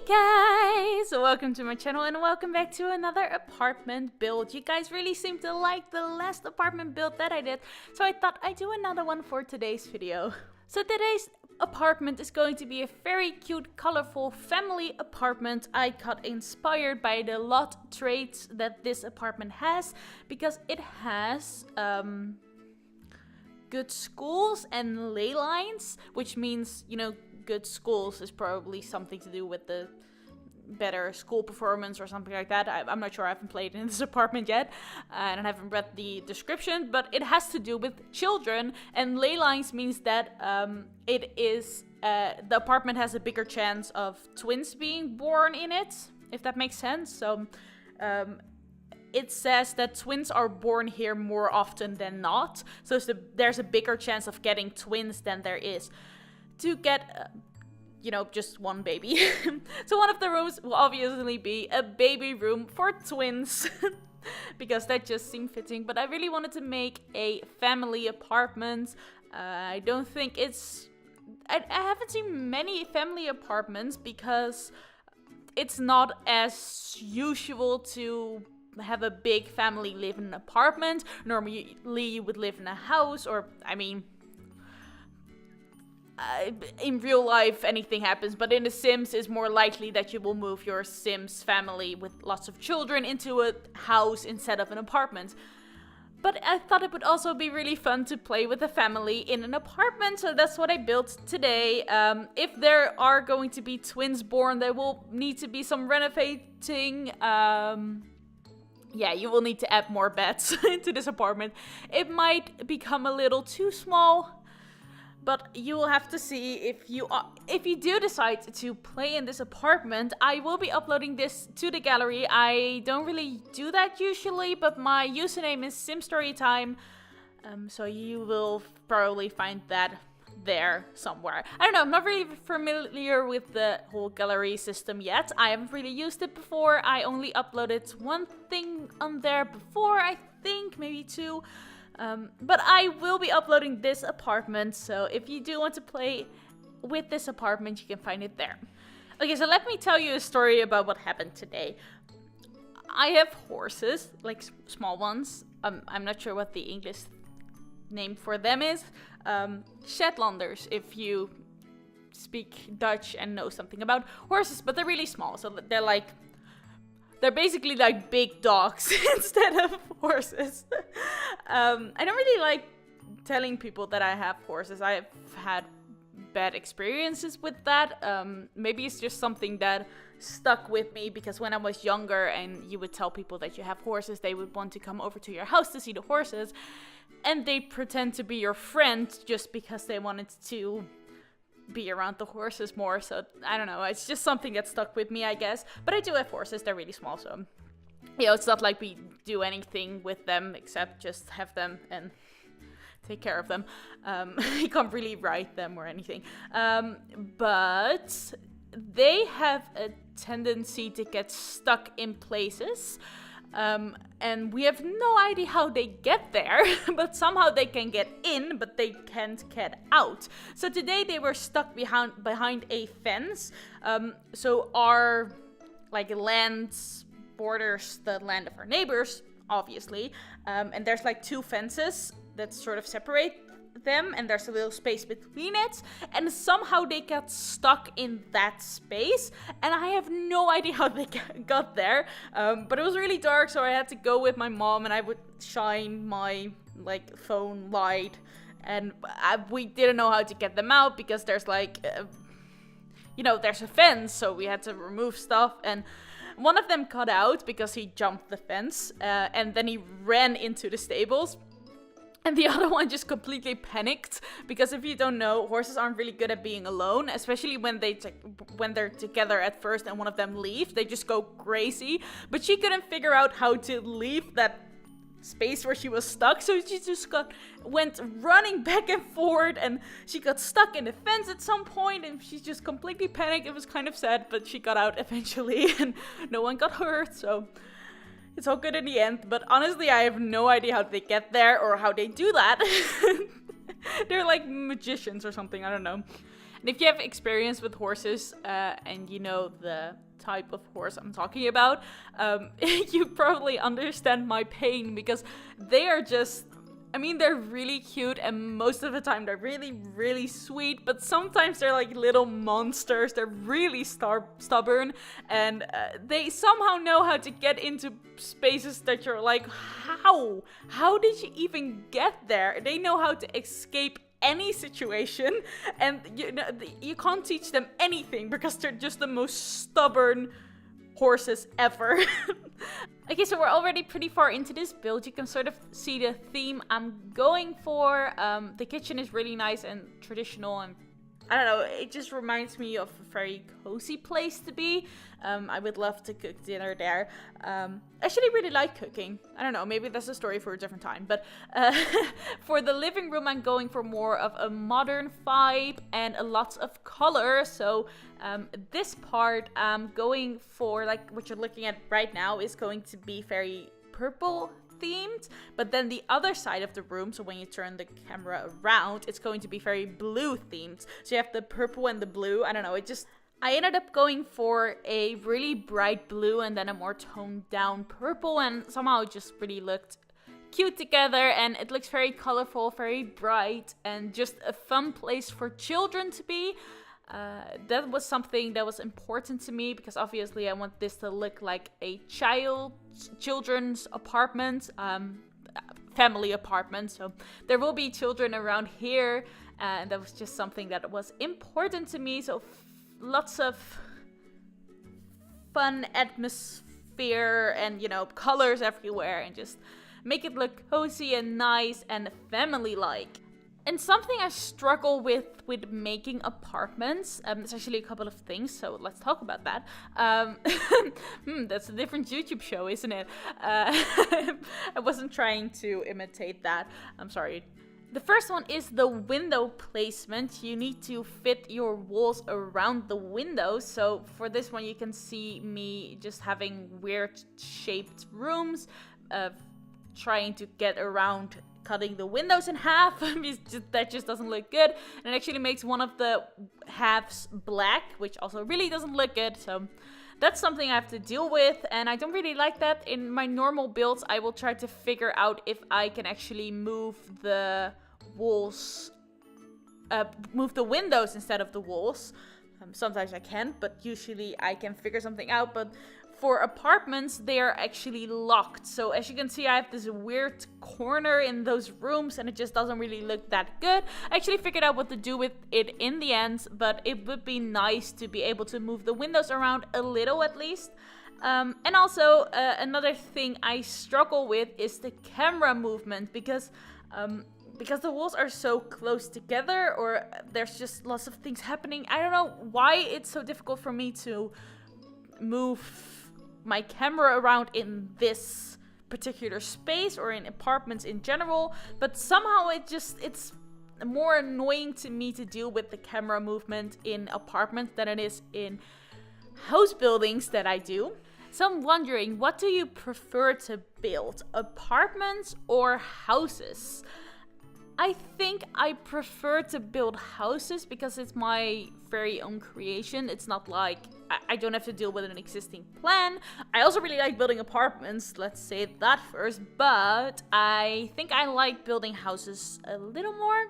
Guys, welcome to my channel and welcome back to another apartment build. You guys really seem to like the last apartment build that I did, so I thought I'd do another one for today's video. So today's apartment is going to be a very cute, colorful family apartment. I got inspired by the lot traits that this apartment has because it has good schools and ley lines, which means, you know, good schools is probably something to do with the better school performance or something like that. I'm not sure, I haven't played in this apartment yet and I haven't read the description, but it has to do with children, and ley lines means that the apartment has a bigger chance of twins being born in it, if that makes sense. So it says that twins are born here more often than not, so there's a bigger chance of getting twins than there is to get, you know, just one baby. So one of the rooms will obviously be a baby room for twins, because that just seemed fitting. But I really wanted to make a family apartment. I don't think it's... I haven't seen many family apartments because it's not as usual to have a big family live in an apartment. Normally you would live in a house, or, I mean... in real life anything happens, but in The Sims it's more likely that you will move your Sims family with lots of children into a house instead of an apartment. But I thought it would also be really fun to play with a family in an apartment, so that's what I built today. If there are going to be twins born, there will need to be some renovating. Yeah, you will need to add more beds into this apartment. It might become a little too small, but you will have to see if you do decide to play in this apartment. I will be uploading this to the gallery. I don't really do that usually, but my username is SimStoryTime, so you will probably find that there somewhere. I don't know, I'm not really familiar with the whole gallery system yet. I haven't really used it before. I only uploaded one thing on there before, I think, maybe two. But I will be uploading this apartment, so if you do want to play with this apartment, you can find it there. Okay, so let me tell you a story about what happened today. I have horses, like small ones. I'm not sure what the English name for them is. Shetlanders, if you speak Dutch and know something about horses, but they're really small, so they're basically like big dogs instead of horses. I don't really like telling people that I have horses. I've had bad experiences with that. Maybe it's just something that stuck with me because when I was younger and you would tell people that you have horses, they would want to come over to your house to see the horses. And they pretend to be your friend just because they wanted to be around the horses more. So I don't know, it's just something that stuck with me, I guess. But I do have horses, they're really small, so you know, it's not like we do anything with them except just have them and take care of them. You can't really ride them or anything, but they have a tendency to get stuck in places. And we have no idea how they get there, but somehow they can get in, but they can't get out. So today they were stuck behind a fence. So our land borders the land of our neighbors, obviously. And there's like two fences that sort of separate them, and there's a little space between it, and somehow they got stuck in that space, and I have no idea how they got there, but it was really dark, so I had to go with my mom, and I would shine my phone light, and we didn't know how to get them out because there's you know, there's a fence, so we had to remove stuff, and one of them got out because he jumped the fence, and then he ran into the stables. And the other one just completely panicked, because if you don't know, horses aren't really good at being alone, especially when they're together at first and one of them leaves, they just go crazy. But she couldn't figure out how to leave that space where she was stuck, so she just went running back and forth, and she got stuck in the fence at some point, and she just completely panicked. It was kind of sad, but she got out eventually, and no one got hurt, so it's all good in the end. But honestly, I have no idea how they get there or how they do that. They're like magicians or something, I don't know. And if you have experience with horses and you know the type of horse I'm talking about, you probably understand my pain, because they are just, I mean, they're really cute, and most of the time they're really, really sweet, but sometimes they're like little monsters. They're really stubborn, and they somehow know how to get into spaces that you're like, how? How did you even get there? They know how to escape any situation, and you can't teach them anything because they're just the most stubborn horses ever. Okay, so we're already pretty far into this build. You can sort of see the theme I'm going for. The kitchen is really nice and traditional, and I don't know, it just reminds me of a very cozy place to be. I would love to cook dinner there. I actually really like cooking. I don't know, maybe that's a story for a different time. But for the living room, I'm going for more of a modern vibe and lots of color. So this part I'm going for, like what you're looking at right now, is going to be very purple themed, but then the other side of the room, so when you turn the camera around, it's going to be very blue themed. So you have the purple and the blue. I don't know, I ended up going for a really bright blue and then a more toned down purple, and somehow it just really looked cute together, and it looks very colorful, very bright, and just a fun place for children to be. That was something that was important to me, because obviously I want this to look like a children's apartment, family apartment. So there will be children around here, and that was just something that was important to me. So lots of fun atmosphere and, colors everywhere, and just make it look cozy and nice and family-like. And something I struggle with making apartments, there's actually a couple of things, so let's talk about that. That's a different YouTube show, isn't it? I wasn't trying to imitate that. I'm sorry. The first one is the window placement. You need to fit your walls around the windows. So for this one, you can see me just having weird shaped rooms, trying to get around cutting the windows in half. That just doesn't look good, and it actually makes one of the halves black, which also really doesn't look good. So that's something I have to deal with, and I don't really like that. In my normal builds, I will try to figure out if I can actually move the walls, move the windows instead of the walls. Sometimes I can, but usually I can figure something out. But for apartments, they are actually locked. So as you can see, I have this weird corner in those rooms, and it just doesn't really look that good. I actually figured out what to do with it in the end, but it would be nice to be able to move the windows around a little at least. And also, another thing I struggle with is the camera movement, because the walls are so close together, or there's just lots of things happening. I don't know why it's so difficult for me to move my camera around in this particular space or in apartments in general, but somehow it's more annoying to me to deal with the camera movement in apartments than it is in house buildings that I do. So I'm wondering, what do you prefer to build, apartments or houses? I think I prefer to build houses because it's my very own creation. It's not like I don't have to deal with an existing plan. I also really like building apartments, let's say that first, but I think I like building houses a little more.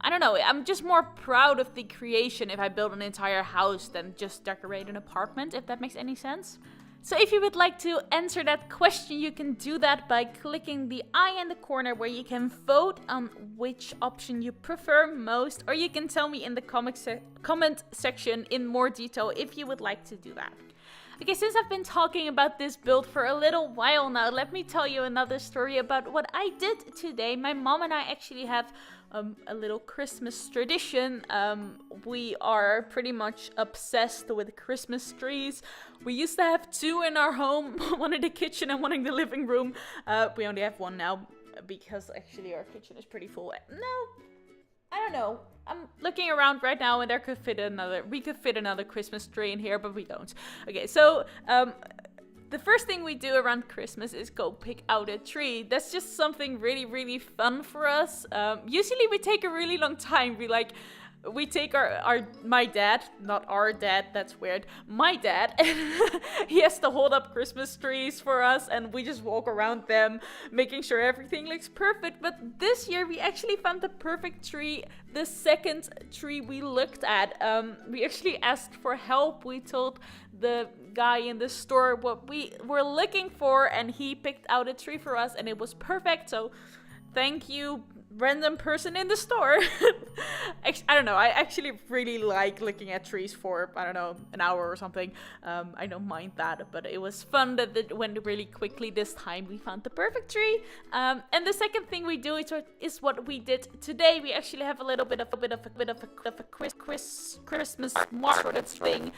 I don't know, I'm just more proud of the creation if I build an entire house than just decorate an apartment, if that makes any sense. So if you would like to answer that question, you can do that by clicking the eye in the corner where you can vote on which option you prefer most, or you can tell me in the comment section in more detail if you would like to do that. Okay, since I've been talking about this build for a little while now, let me tell you another story about what I did today. My mom and I actually have a little Christmas tradition. We are pretty much obsessed with Christmas trees. We used to have two in our home, one in the kitchen and one in the living room. We only have one now because actually our kitchen is pretty full. No, I don't know. I'm looking around right now and we could fit another Christmas tree in here, but we don't. Okay, so the first thing we do around Christmas is go pick out a tree. That's just something really, really fun for us. Usually we take a really long time. We we take my dad, not our dad, that's weird, my dad, he has to hold up Christmas trees for us, and we just walk around them, making sure everything looks perfect. But this year we actually found the perfect tree the second tree we looked at. We actually asked for help. We told the guy in the store what we were looking for, and he picked out a tree for us, and it was perfect. So thank you, random person in the store. I don't know, I actually really like looking at trees for, I don't know, an hour or something. I don't mind that, but it was fun that it went really quickly this time. We found the perfect tree. And the second thing we do is what we did today. We actually have a little bit of a Christmas market thing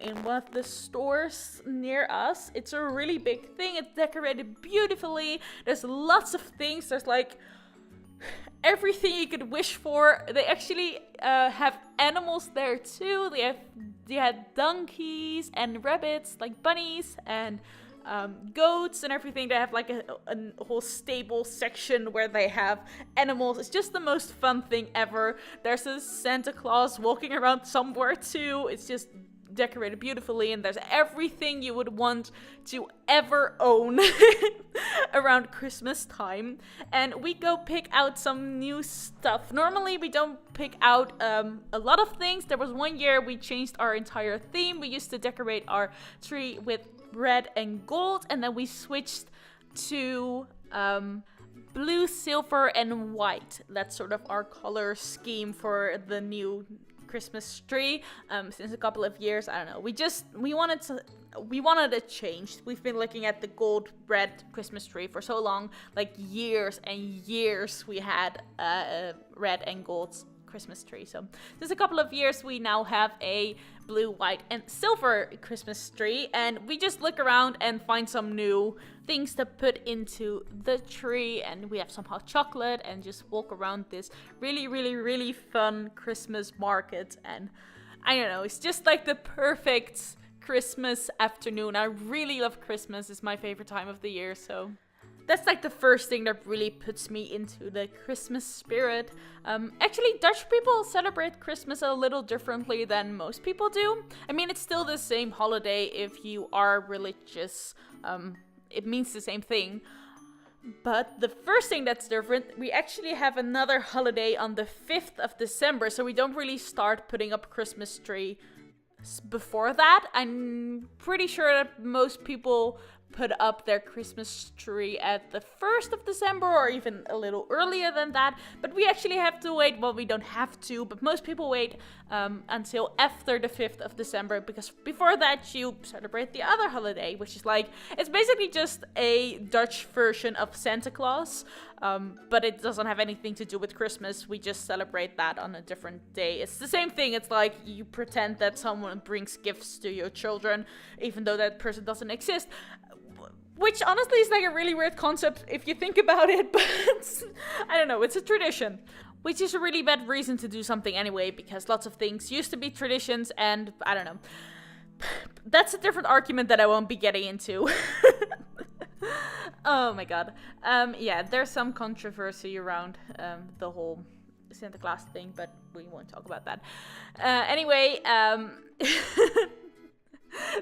in one of the stores near us. It's a really big thing. It's decorated beautifully. There's lots of things. There's like everything you could wish for. They actually have animals there too. They had donkeys and rabbits, like bunnies, and goats and everything. They have like a whole stable section where they have animals. It's just the most fun thing ever. There's a Santa Claus walking around somewhere too. It's just decorated beautifully, and there's everything you would want to ever own around Christmas time. And we go pick out some new stuff. Normally we don't pick out a lot of things. There was one year we changed our entire theme. We used to decorate our tree with red and gold, and then we switched to blue, silver, and white. That's sort of our color scheme for the new Christmas tree. Since a couple of years, I don't know, we wanted a change. We've been looking at the gold red Christmas tree for so long, like years and years. We had a red and gold Christmas tree. So since a couple of years we now have a blue, white, and silver Christmas tree, and we just look around and find some new things to put into the tree. And we have some hot chocolate and just walk around this really, really, really fun Christmas market. And I don't know, it's just like the perfect Christmas afternoon. I really love Christmas. It's my favorite time of the year, so that's like the first thing that really puts me into the Christmas spirit. Actually, Dutch people celebrate Christmas a little differently than most people do. I mean, it's still the same holiday if you are religious. It means the same thing. But the first thing that's different, we actually have another holiday on the 5th of December. So we don't really start putting up Christmas tree before that. I'm pretty sure that most people put up their Christmas tree at the 1st of December or even a little earlier than that. But we actually have to wait. Well, we don't have to, but most people wait until after the 5th of December, because before that you celebrate the other holiday, which is like, it's basically just a Dutch version of Santa Claus, but it doesn't have anything to do with Christmas. We just celebrate that on a different day. It's the same thing. It's like you pretend that someone brings gifts to your children, even though that person doesn't exist. Which honestly is like a really weird concept if you think about it, but I don't know, it's a tradition. Which is a really bad reason to do something anyway, because lots of things used to be traditions, and I don't know. That's a different argument that I won't be getting into. Oh my god. Yeah, there's some controversy around the whole Santa Claus thing, but we won't talk about that. Anyway,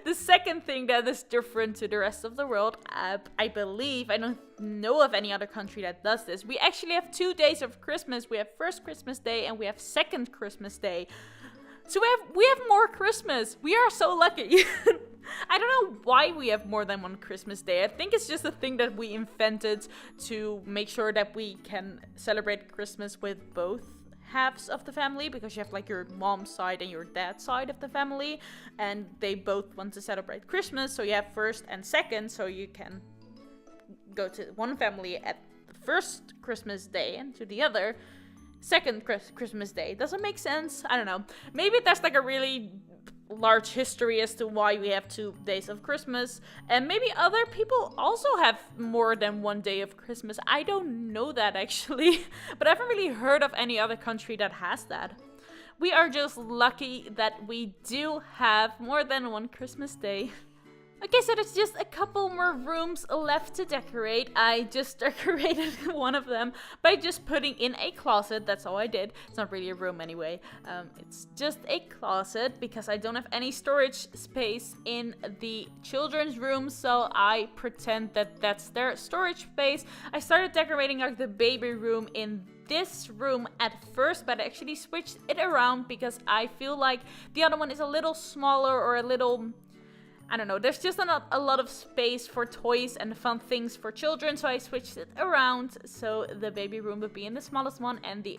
the second thing that is different to the rest of the world, I believe, I don't know of any other country that does this. We actually have 2 days of Christmas. We have first Christmas Day and we have second Christmas Day. So we have more Christmas. We are so lucky. I don't know why we have more than one Christmas Day. I think it's just a thing that we invented to make sure that we can celebrate Christmas with both halves of the family, because you have like your mom's side and your dad's side of the family, and they both want to celebrate Christmas, so you have first and second, so you can go to one family at the first Christmas Day and to the other second Christmas Day. Does it make sense? I don't know. Maybe there's like a really large history as to why we have 2 days of Christmas, and maybe other people also have more than 1 day of Christmas. I don't know that actually, but I haven't really heard of any other country that has that. We are just lucky that we do have more than one Christmas Day. Okay, so there's just a couple more rooms left to decorate. I just decorated one of them by just putting in a closet. That's all I did. It's not really a room anyway. It's just a closet because I don't have any storage space in the children's room, so I pretend that that's their storage space. I started decorating like the baby room in this room at first, but I actually switched it around because I feel like the other one is a little smaller or a little... I don't know, there's just not a lot of space for toys and fun things for children, so I switched it around. So the baby room would be in the smallest one, and the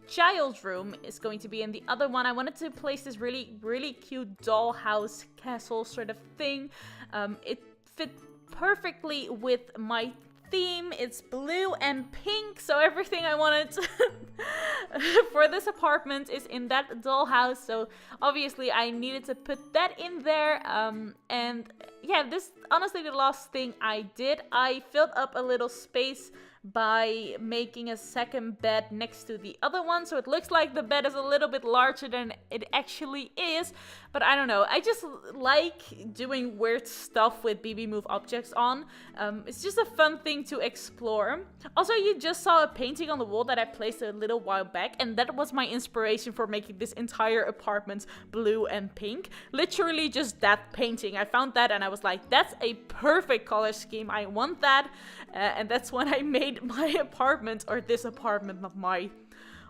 child's room is going to be in the other one. I wanted to place this really cute dollhouse castle sort of thing. It fit perfectly with my theme. It's blue and pink, so everything I wanted for this apartment is in that dollhouse, so obviously I needed to put that in there. And yeah, this honestly the last thing I did. I filled up a little space by making a second bed next to the other one, so it looks like the bed is a little bit larger than it actually is. But I don't know, I just like doing weird stuff with BB Move objects on. It's just a fun thing to explore. Also, you just saw a painting on the wall that I placed a little while back, and that was my inspiration for making this entire apartment blue and pink. Literally just that painting. I found that and I was like, that's a perfect color scheme, I want that. And that's when I made my apartment, or this apartment, not my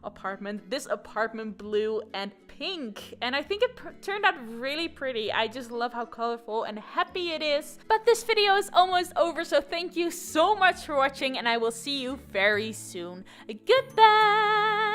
apartment, this apartment blue and pink. And I think it turned out really pretty. I just love how colorful and happy it is. But this video is almost over, so thank you so much for watching, and I will see you very soon. Goodbye!